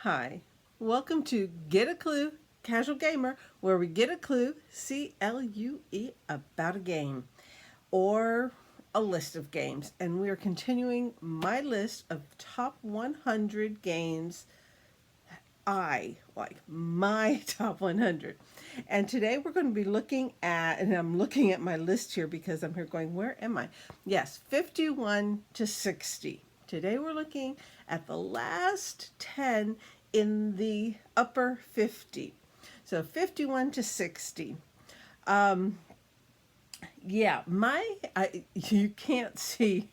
Hi, welcome to Get a Clue Casual Gamer, where we get a clue, CLUE, about a game or a list of games. And we are continuing my list of top 100 games I like, my top 100. And today we're going to be looking at, and I'm looking at my list here because I'm here going, where am I? Yes, 51 to 60. Today we're looking at the last 10 in the upper 50. So 51 to 60. Um, yeah, you can't see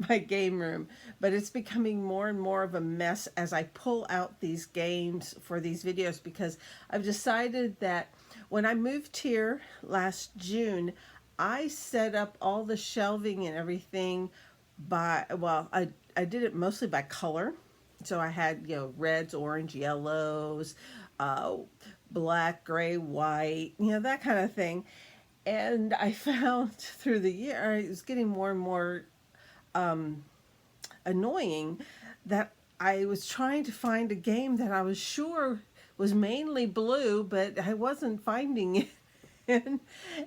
my game room, but it's becoming more and more of a mess as I pull out these games for these videos because I've decided that when I moved here last June, I set up all the shelving and everything I did it mostly by color. So I had, reds, orange, yellows, uh, black, gray, white, that kind of thing. And I found through the year, it was getting more and more um, annoying that I was trying to find a game that I was sure was mainly blue, but I wasn't finding it.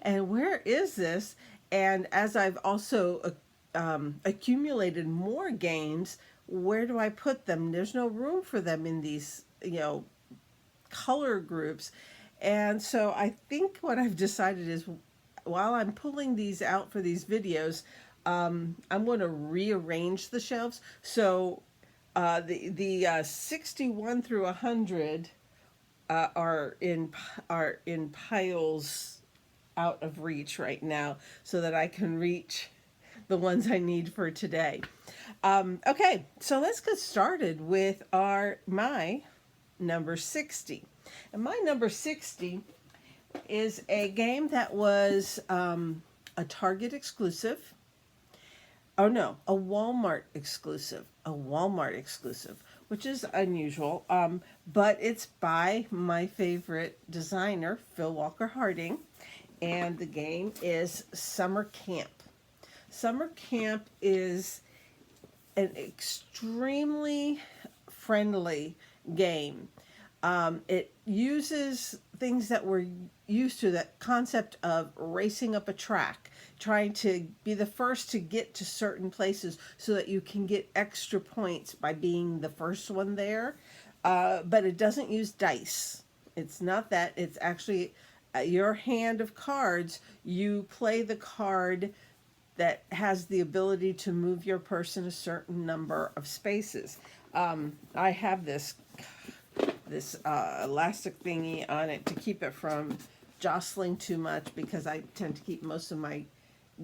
And where is this? And as I've also accumulated more games, where do I put them? There's no room for them in these, color groups. And so I think what I've decided is while I'm pulling these out for these videos, I'm going to rearrange the shelves. So the 61 through 100 are in piles out of reach right now, so that I can reach the ones I need for today. Okay, so let's get started with my number 60. And my number 60 is a game that was a Target exclusive. Oh no, a Walmart exclusive. A Walmart exclusive, which is unusual. But it's by my favorite designer, Phil Walker Harding. And the game is Summer Camp. Summer Camp is an extremely friendly game. It uses things that we're used to, that concept of racing up a track, trying to be the first to get to certain places so that you can get extra points by being the first one there. But it doesn't use dice. It's not that. It's actually your hand of cards. You play the card that has the ability to move your person a certain number of spaces. I have this elastic thingy on it to keep it from jostling too much, because I tend to keep most of my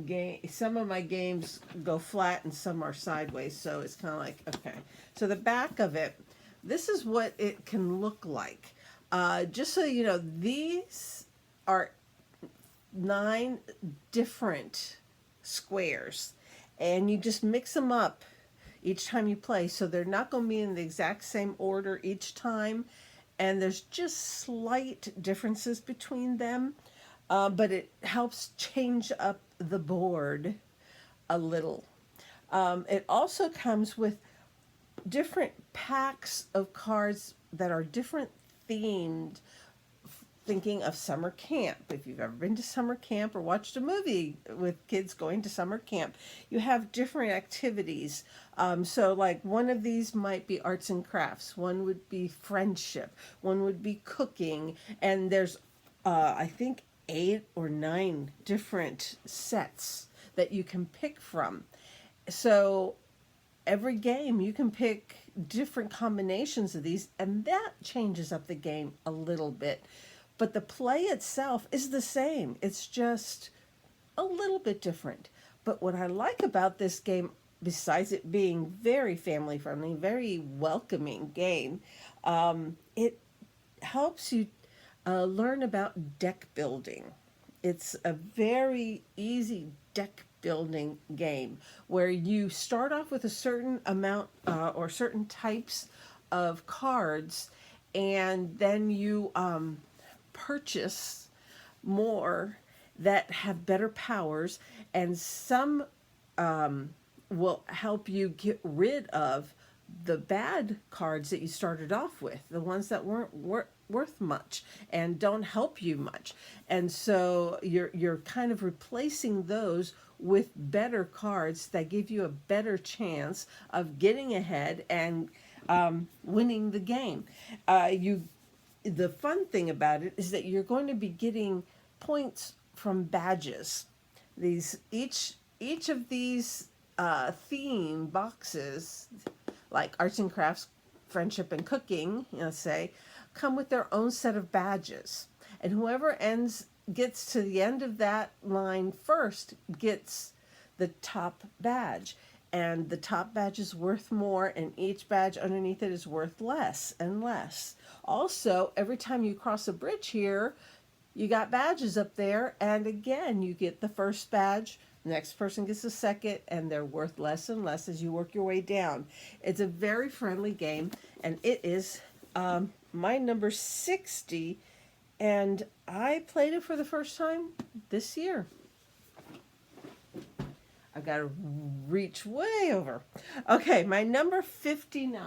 game. Some of my games go flat and some are sideways, so it's kind of like, okay. So the back of it, this is what it can look like. Just so you know, these are 9 different squares, and you just mix them up each time you play, so they're not going to be in the exact same order each time, and there's just slight differences between them, but it helps change up the board a little. It also comes with different packs of cards that are different themed, thinking of summer camp. If you've ever been to summer camp or watched a movie with kids going to summer camp, you have different activities. So, like, one of these might be arts and crafts, one would be friendship, one would be cooking, and there's, I think, 8 or 9 different sets that you can pick from. So, every game you can pick different combinations of these, and that changes up the game a little bit, but the play itself is the same. It's just a little bit different. But what I like about this game, besides it being very family friendly, very welcoming game, it helps you learn about deck building. It's a very easy deck building game where you start off with a certain amount or certain types of cards, and then you purchase more that have better powers, and some will help you get rid of the bad cards that you started off with, the ones that weren't worth much and don't help you much. And so you're kind of replacing those with better cards that give you a better chance of getting ahead and winning the game. The fun thing about it is that you're going to be getting points from badges. These each of these theme boxes, like arts and crafts, friendship, and cooking, say, come with their own set of badges, and whoever gets to the end of that line first gets the top badge. And the top badge is worth more, and each badge underneath it is worth less and less. Also, every time you cross a bridge here, you got badges up there, and again, you get the first badge, the next person gets the second, and they're worth less and less as you work your way down. It's a very friendly game, and it is my number 60, and I played it for the first time this year. I've got to reach way over. Okay, my number 59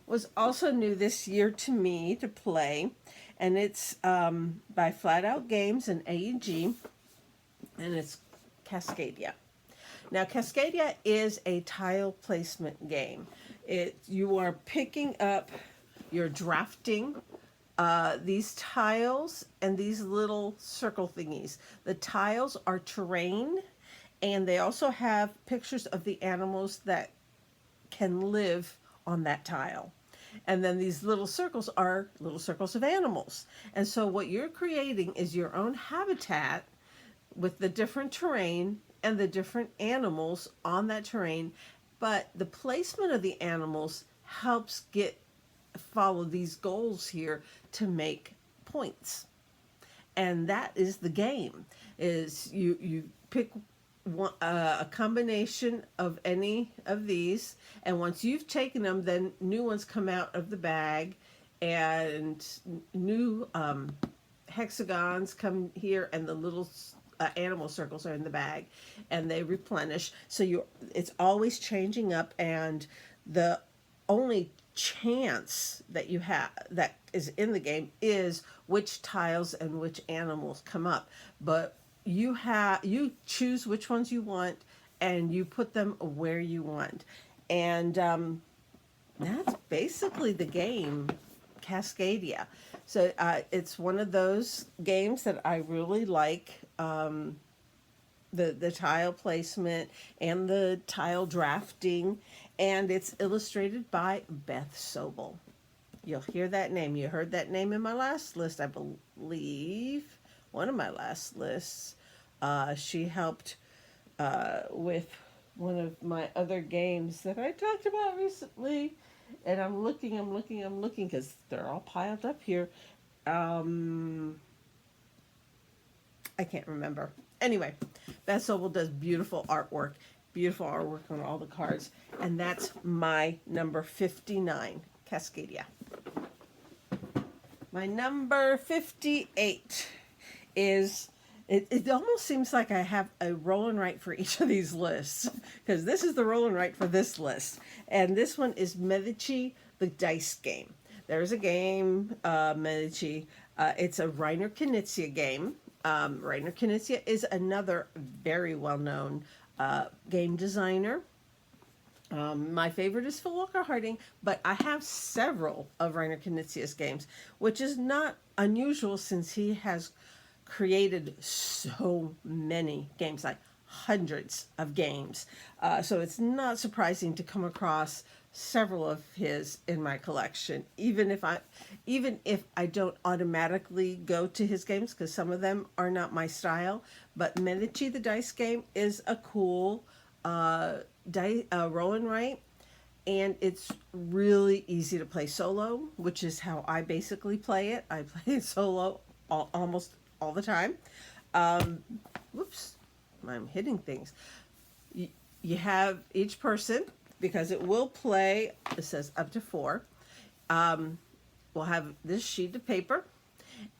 was also new this year to me to play, and it's by Flat Out Games and AEG, and it's Cascadia. Now, Cascadia is a tile placement game. You are picking up, you're drafting these tiles and these little circle thingies. The tiles are terrain, and they also have pictures of the animals that can live on that tile. And then these little circles are little circles of animals. And so what you're creating is your own habitat with the different terrain and the different animals on that terrain. But the placement of the animals helps follow these goals here to make points. And that is the game, is you pick a combination of any of these, and once you've taken them, then new ones come out of the bag, and new hexagons come here, and the little animal circles are in the bag, and they replenish. So it's always changing up, and the only chance that you have that is in the game is which tiles and which animals come up. But you choose which ones you want, and you put them where you want, and that's basically the game, Cascadia. So it's one of those games that I really like. The tile placement and the tile drafting, and it's illustrated by Beth Sobel. You'll hear that name. You heard that name in my last list, I believe. One of my last lists. She helped with one of my other games that I talked about recently. And I'm looking because they're all piled up here. I can't remember. Anyway, Beth Sobel does beautiful artwork on all the cards. And that's my number 59, Cascadia. My number 58 is, it almost seems like I have a roll and write for each of these lists, because this is the roll and write for this list. And this one is Medici, the dice game. There's a game, Medici. It's a Reiner Knizia game. Reiner Knizia is another very well-known game designer. My favorite is Phil Walker Harding, but I have several of Reiner Knizia's games, which is not unusual since he has created so many games, like hundreds of games. So it's not surprising to come across several of his in my collection, even if I don't automatically go to his games, because some of them are not my style. But Medici the dice game is a cool roll and write, and it's really easy to play solo, which is how I basically play it. I play it solo almost all the time. Whoops, I'm hitting things. You have each person, because it will play, it says up to 4. We'll have this sheet of paper,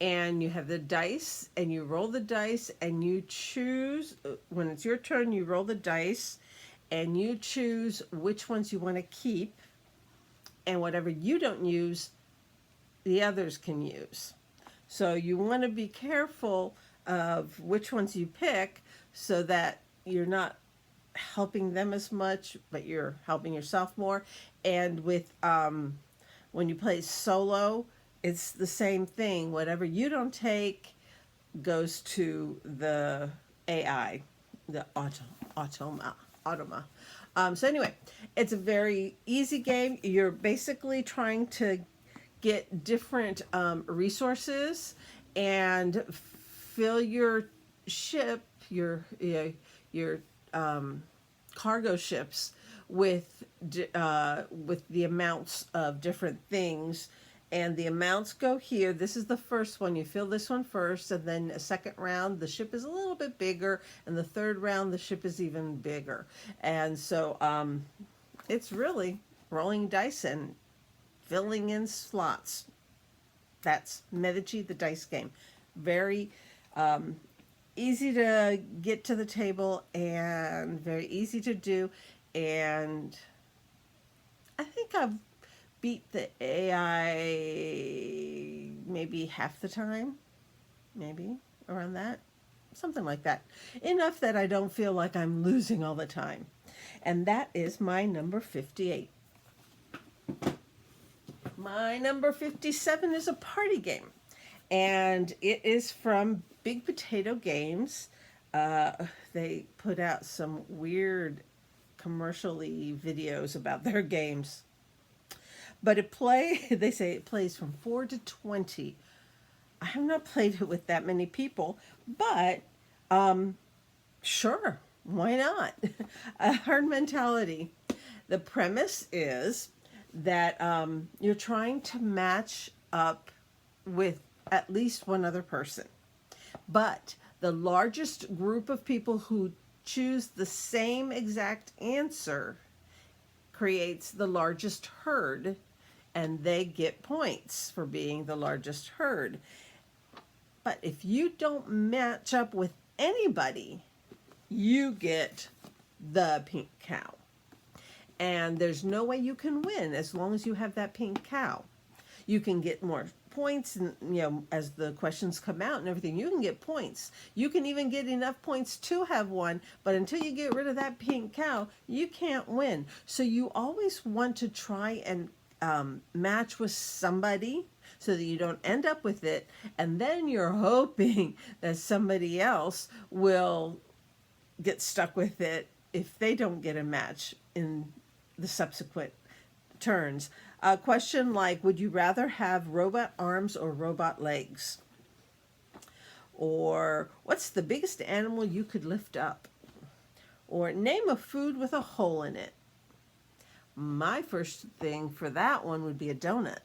and you have the dice, and you roll the dice, and you choose, when it's your turn, you roll the dice, and you choose which ones you want to keep and whatever you don't use, the others can use. So you want to be careful of which ones you pick so that you're not helping them as much, but you're helping yourself more. And with when you play solo, it's the same thing. Whatever you don't take goes to the AI, the automa. So anyway, it's a very easy game. You're basically trying to get different resources and fill your ship, your cargo ships with the amounts of different things. And the amounts go here. This is the first one. You fill this one first, and then a second round, the ship is a little bit bigger, and the third round, the ship is even bigger. And so it's really rolling dice and filling in slots. That's Medici, the dice game. Very easy to get to the table and very easy to do. And I think I've beat the AI maybe half the time, maybe around that, something like that. Enough that I don't feel like I'm losing all the time. And that is my number 58. My number 57 is a party game, and it is from Big Potato Games. They put out some weird commercially videos about their games. But they say it plays from 4 to 20. I have not played it with that many people, but sure, why not? A herd mentality. The premise is that you're trying to match up with at least one other person. But the largest group of people who choose the same exact answer creates the largest herd, and they get points for being the largest herd. But if you don't match up with anybody, you get the pink cow. And there's no way you can win as long as you have that pink cow. You can get more points, and as the questions come out and everything, you can get points. You can even get enough points to have one, but until you get rid of that pink cow, you can't win. So you always want to try and match with somebody so that you don't end up with it, and then you're hoping that somebody else will get stuck with it if they don't get a match in the subsequent turns. A question like, would you rather have robot arms or robot legs? Or what's the biggest animal you could lift up? Or name a food with a hole in it. My first thing for that one would be a donut.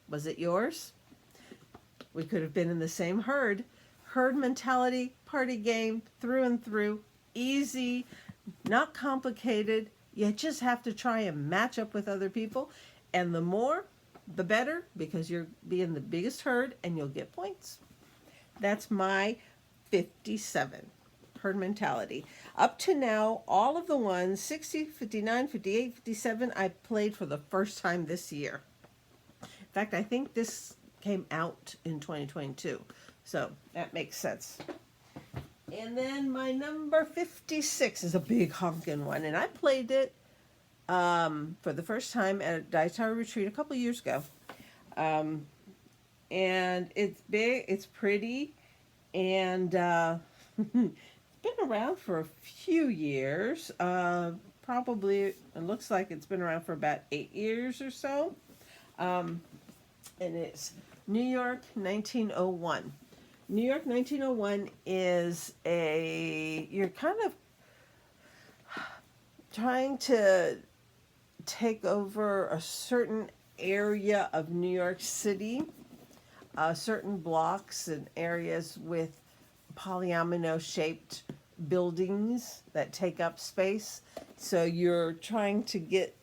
Was it yours? We could have been in the same herd. Herd mentality, party game, through and through. Easy, not complicated. You just have to try and match up with other people. And the more, the better, because you're being the biggest herd and you'll get points. That's my 57. Herd mentality. Up to now, all of the ones, 60, 59, 58, 57, I played for the first time this year. In fact, I think this came out in 2022. So that makes sense. And then my number 56 is a big honkin' one. And I played it for the first time at a Dice Tower retreat a couple years ago. And it's big, it's pretty, and it's been around for a few years. Probably, it looks like it's been around for about 8 years or so. And it's New York 1901. New York 1901 is you're kind of trying to take over a certain area of New York City, certain blocks and areas with polyomino shaped buildings that take up space. So you're trying to get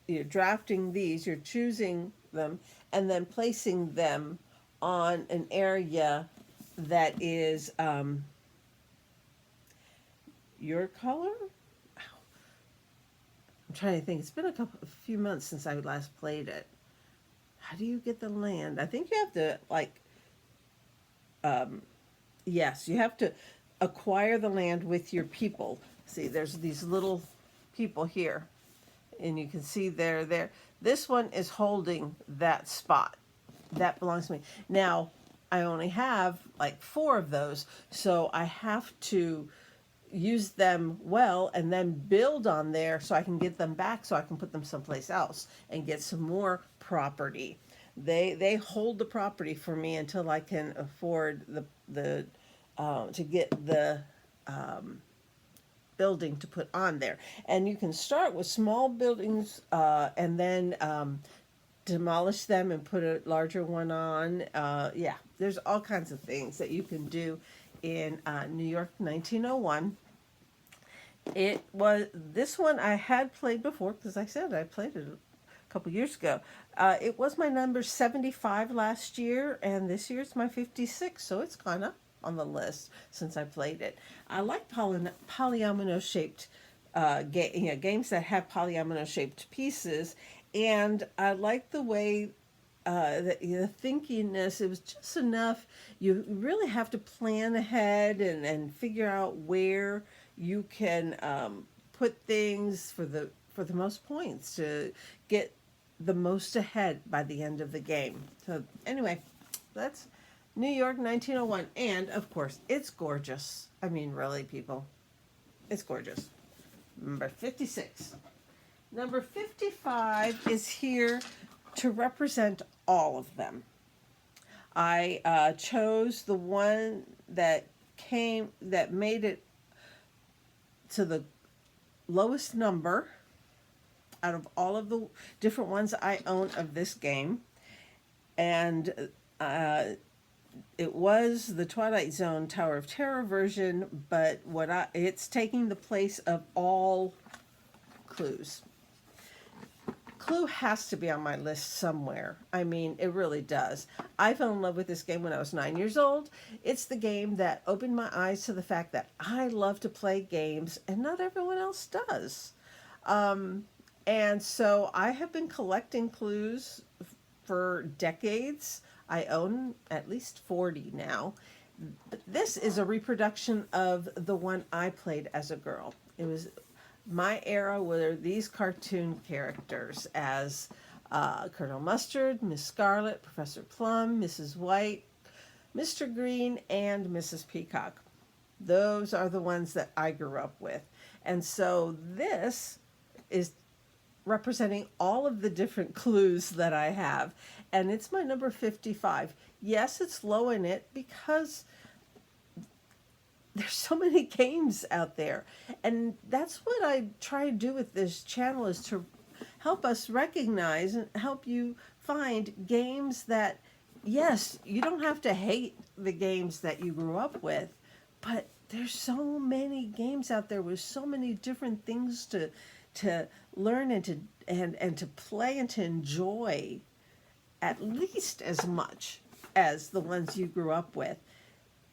you're drafting these, you're choosing them, and then placing them on an area that is your color. I'm trying to think. It's been a few months since I last played it. How do you get the land? I think you have to like, yes, you have to acquire the land with your people. See, there's these little people here, and you can see they're there. This one is holding that spot. That belongs to me. Now, I only have like 4 of those, so I have to use them well and then build on there so I can get them back so I can put them someplace else and get some more property. They hold the property for me until I can afford the to get the building to put on there. And you can start with small buildings and then demolish them and put a larger one on. Yeah, there's all kinds of things that you can do in New York 1901. It was this one I had played before because I said I played it a couple years ago. It was my number 75 last year, and this year it's my 56, so it's gone up on the list since I played it. I like polyomino shaped games that have polyomino shaped pieces, and I like the way the thinkiness. It was just enough. You really have to plan ahead and figure out where you can put things for the most points to get the most ahead by the end of the game. So anyway, that's New York 1901, and of course it's gorgeous. I mean, really, people, it's gorgeous. Number 56. Number 55 is here to represent all of them. I chose the one that made it to the lowest number out of all of the different ones I own of this game, and it was the Twilight Zone Tower of Terror version, but it's taking the place of all Clues. Clue has to be on my list somewhere. I mean, it really does. I fell in love with this game when I was 9 years old. It's the game that opened my eyes to the fact that I love to play games and not everyone else does. And so I have been collecting Clues for decades. I own at least 40 now. This is a reproduction of the one I played as a girl. It was my era were these cartoon characters as Colonel Mustard, Miss Scarlet, Professor Plum, Mrs. White, Mr. Green, and Mrs. Peacock. Those are the ones that I grew up with. And so this is representing all of the different Clues that I have. And it's my number 55. Yes, it's low in it because there's so many games out there. And that's what I try to do with this channel, is to help us recognize and help you find games that, yes, you don't have to hate the games that you grew up with, but there's so many games out there with so many different things to learn and to play and to enjoy at least as much as the ones you grew up with.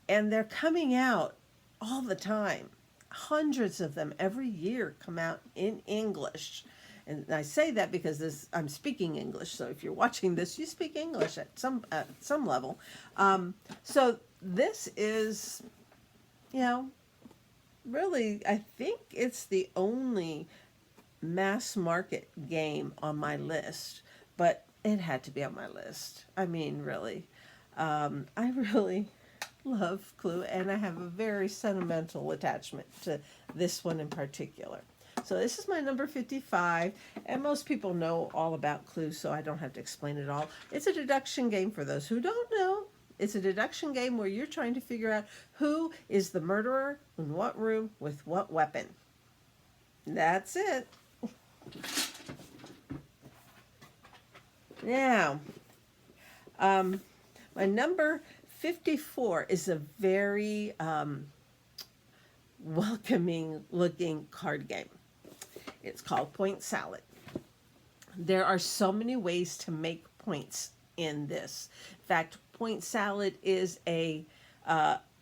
And they're coming out all the time. Hundreds of them every year come out in English. And I say that because I'm speaking English. So if you're watching this, you speak English at some level. So this is, really, I think it's the only mass market game on my list, but it had to be on my list. I mean, really, I really love Clue, and I have a very sentimental attachment to this one in particular. So this is my number 55, and most people know all about Clue, so I don't have to explain it all. It's a deduction game for those who don't know. It's a deduction game where you're trying to figure out who is the murderer, in what room, with what weapon. That's it. Now, my number 54 is a very welcoming looking card game. It's called Point Salad. There are so many ways to make points in this. In fact, Point Salad is a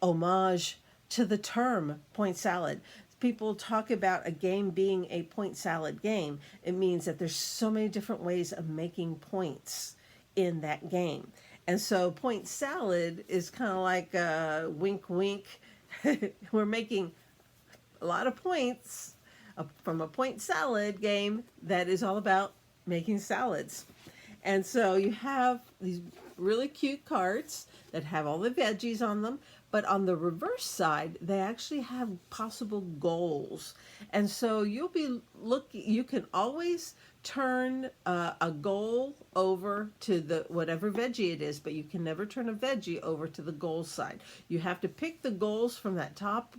homage to the term point salad. people talk about a game being a point salad game, it means that there's so many different ways of making points in that game. And so point salad is kind of like a wink, wink. We're making a lot of points from a point salad game that is all about making salads. And so you have these really cute cards that have all the veggies on them, but on the reverse side, they actually have possible goals. And so you'll be you can always turn a goal over to the whatever veggie it is, but you can never turn a veggie over to the goal side. You have to pick the goals from that top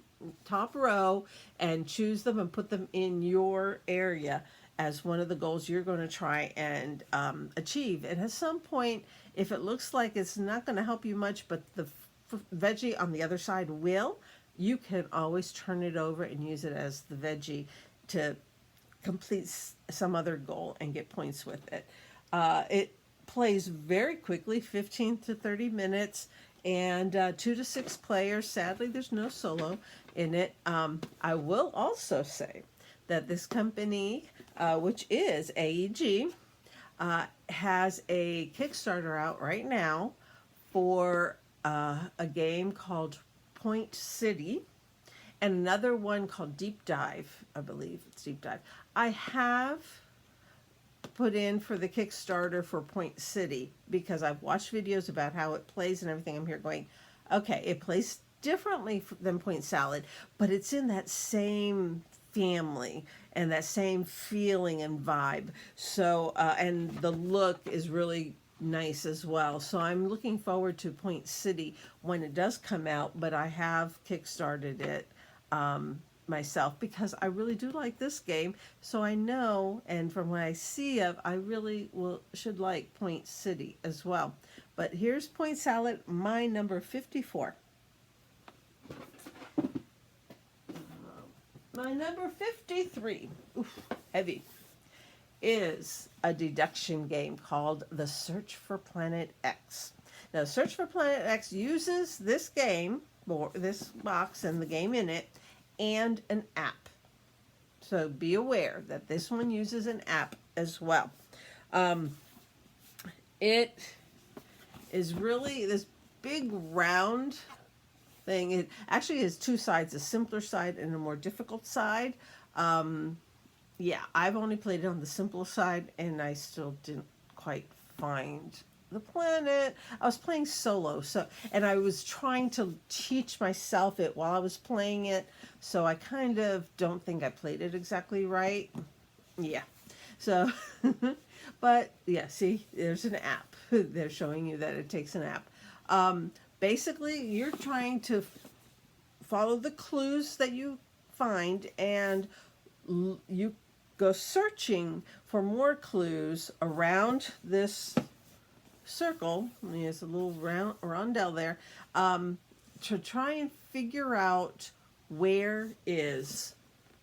row and choose them and put them in your area as one of the goals you're going to try and achieve. And at some point, if it looks like it's not going to help you much, but the veggie on the other side will, you can always turn it over and use it as the veggie to complete some other goal and get points with it. It plays very quickly, 15 to 30 minutes, and 2 to 6 players. Sadly, there's no solo in it. I will also say that this company, which is AEG, has a Kickstarter out right now for a game called Point City, and another one called Deep Dive. I believe it's Deep Dive. I have put in for the Kickstarter for Point City because I've watched videos about how it plays and everything. I'm here going, okay, it plays differently than Point Salad, but it's in that same family and that same feeling and vibe. So, and the look is really nice as well. So I'm looking forward to Point City when it does come out, but I have kickstarted it myself because I really do like this game. So I know, and from what I see of, I really should like Point City as well. But here's Point Salad, my number 54. My number 53, oof, heavy, is a deduction game called The Search for Planet X. Now, Search for Planet X uses this game, or this box and the game in it, and an app. So be aware that this one uses an app as well. It is really this big round thing. It actually has two sides, a simpler side and a more difficult side. Yeah, I've only played it on the simple side, and I still didn't quite find the planet. I was playing solo, and I was trying to teach myself it while I was playing it, so I kind of don't think I played it exactly right. Yeah, so, but yeah, see, there's an app. They're showing you that it takes an app. Basically, you're trying to follow the clues that you find, and you go searching for more clues around this circle. There's a little rondelle there, to try and figure out where is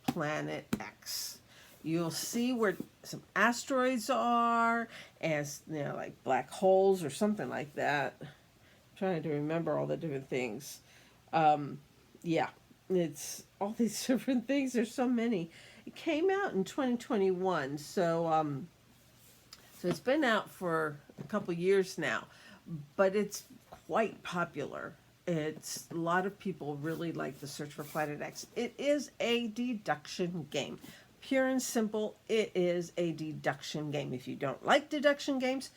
Planet X. You'll see where some asteroids are, as you know, like black holes or something like that. I'm trying to remember all the different things. Yeah, it's all these different things. There's so many. It came out in 2021, so it's been out for a couple years now, but it's quite popular. It's a lot of people really like The Search for Planet X. It is a deduction game. Pure and simple, it is a deduction game. If you don't like deduction games,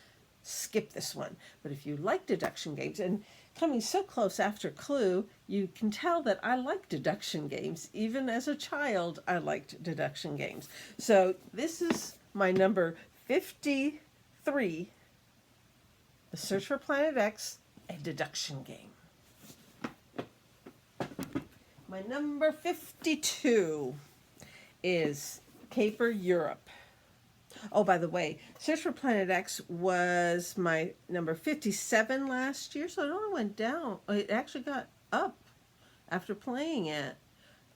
skip this one. But if you like deduction games, and coming so close after Clue, you can tell that I like deduction games. Even as a child, I liked deduction games. So this is my number 53, The Search for Planet X, a deduction game. My number 52 is Caper Europe. Oh, by the way, Search for Planet X was my number 57 last year, so it only went down. It actually got up after playing it.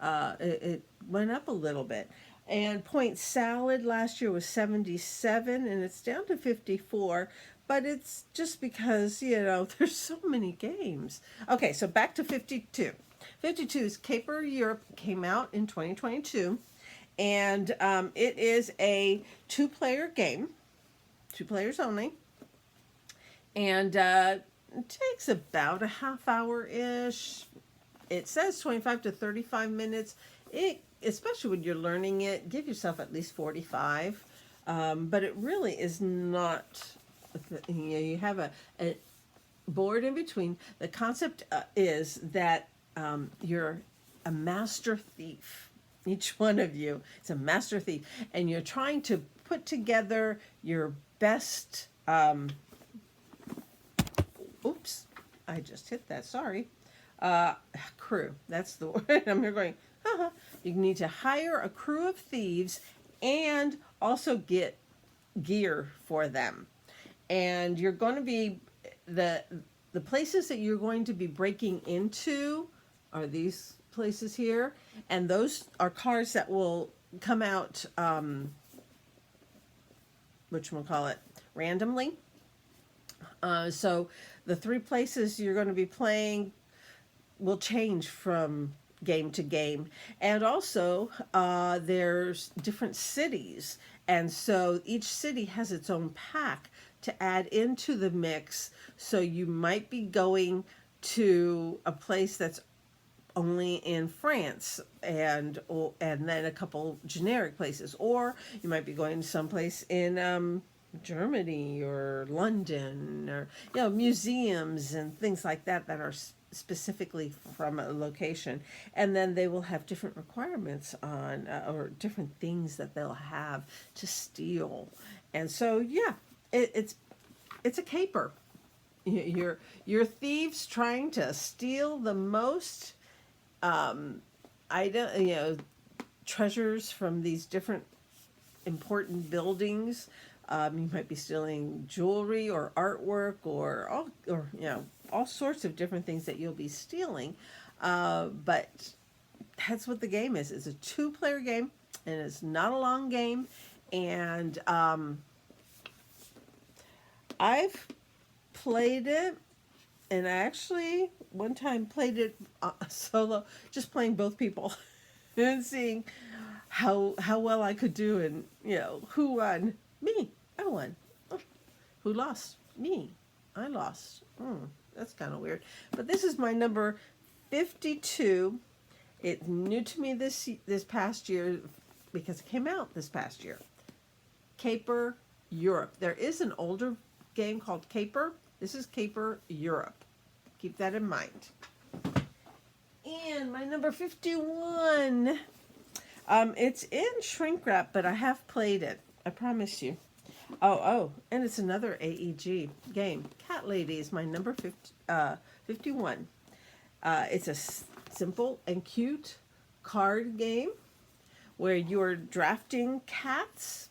It went up a little bit. And Point Salad last year was 77, and it's down to 54. But it's just because, you know, there's so many games. Okay, so back to 52. 52 is Caper Europe, came out in 2022, and it is a two-player game, 2 players only, and it takes about a half hour-ish. It says 25 to 35 minutes. Especially when you're learning it, give yourself at least 45. But it really is not, you have a board in between. The concept is that you're a master thief. Each one of you is a master thief. And you're trying to put together your best, oops, I just hit that, sorry. Crew, that's the word. I'm going, haha. You need to hire a crew of thieves and also get gear for them. And you're going to be, the places that you're going to be breaking into are these places here. And those are cars that will come out, whatchamacallit, randomly. So the 3 places you're going to be playing will change from game to game. And also there's different cities, and so each city has its own pack to add into the mix. So you might be going to a place that's only in France, and then a couple generic places, or you might be going to someplace in Germany or London, or museums and things like that that are specifically from a location. And then they will have different requirements on or different things that they'll have to steal. And so it's a caper. You're thieves trying to steal the most treasures from these different important buildings. You might be stealing jewelry or artwork or all sorts of different things that you'll be stealing. But that's what the game is. It's a 2-player game, and it's not a long game. And I've played it, and I actually one time played it solo, just playing both people and seeing how well I could do, and who won. Me. I won. Oh, who lost? Me. I lost. That's kind of weird. But this is my number 52. It's new to me this past year because it came out this past year. Caper Europe. There is an older game called Caper. This is Caper Europe. Keep that in mind. And my number 51. It's in shrink wrap, but I have played it. I promise you. Oh, and it's another AEG game. Cat Lady is my number 51. It's a simple and cute card game where you're drafting cats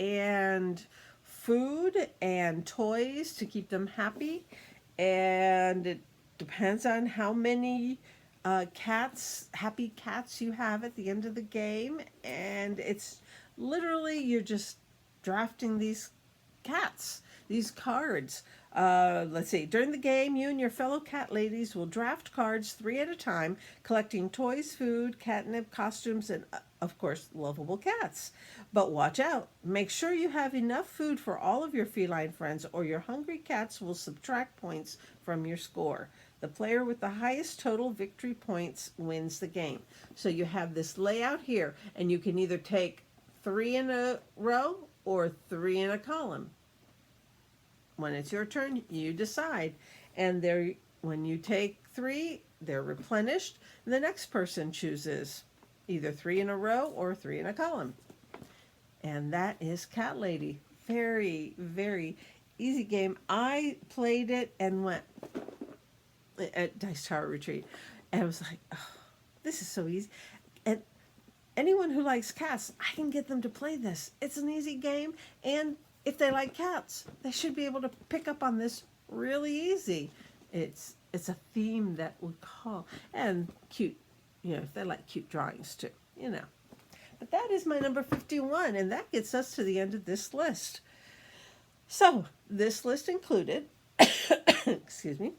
and food and toys to keep them happy. And it depends on how many happy cats you have at the end of the game. And it's literally, you're just drafting these cats, these cards. Let's see. During the game, you and your fellow cat ladies will draft cards 3 at a time, collecting toys, food, catnip, costumes, and, of course, lovable cats. But watch out. Make sure you have enough food for all of your feline friends, or your hungry cats will subtract points from your score. The player with the highest total victory points wins the game. So you have this layout here, and you can either take 3 in a row or 3 in a column. When it's your turn, you decide. And when you take 3, they're replenished. And the next person chooses either 3 in a row or 3 in a column. And that is Cat Lady. Very, very easy game. I played it and went at Dice Tower Retreat. And I was like, oh, this is so easy. And anyone who likes cats, I can get them to play this. It's an easy game, and if they like cats, they should be able to pick up on this really easy. It's a theme that we call, and cute, if they like cute drawings too, But that is my number 51, and that gets us to the end of this list. So, this list included, excuse me,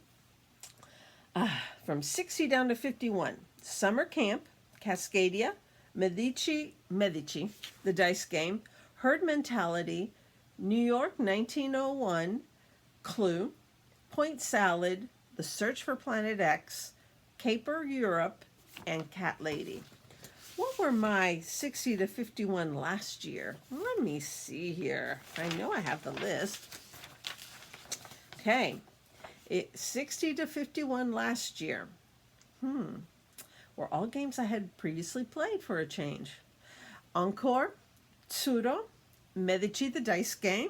From 60 down to 51. Summer Camp, Cascadia, Medici, the dice game, Herd Mentality, New York 1901, Clue, Point Salad, The Search for Planet X, Caper Europe, and Cat Lady. What were my 60 to 51 last year? Let me see here. I know I have the list. Okay, 60 to 51 last year. Were all games I had previously played for a change. Encore, Tsuro, Medici the Dice Game,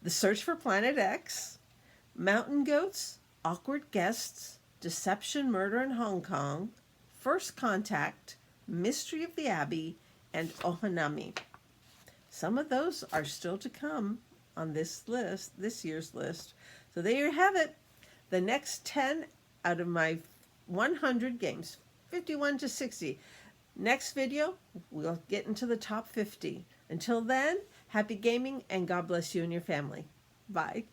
The Search for Planet X, Mountain Goats, Awkward Guests, Deception, Murder in Hong Kong, First Contact, Mystery of the Abbey, and Ohanami. Some of those are still to come on this list, this year's list. So there you have it. The next 10 out of my 100 games, 51 to 60. Next video, we'll get into the top 50. Until then, happy gaming and God bless you and your family. Bye.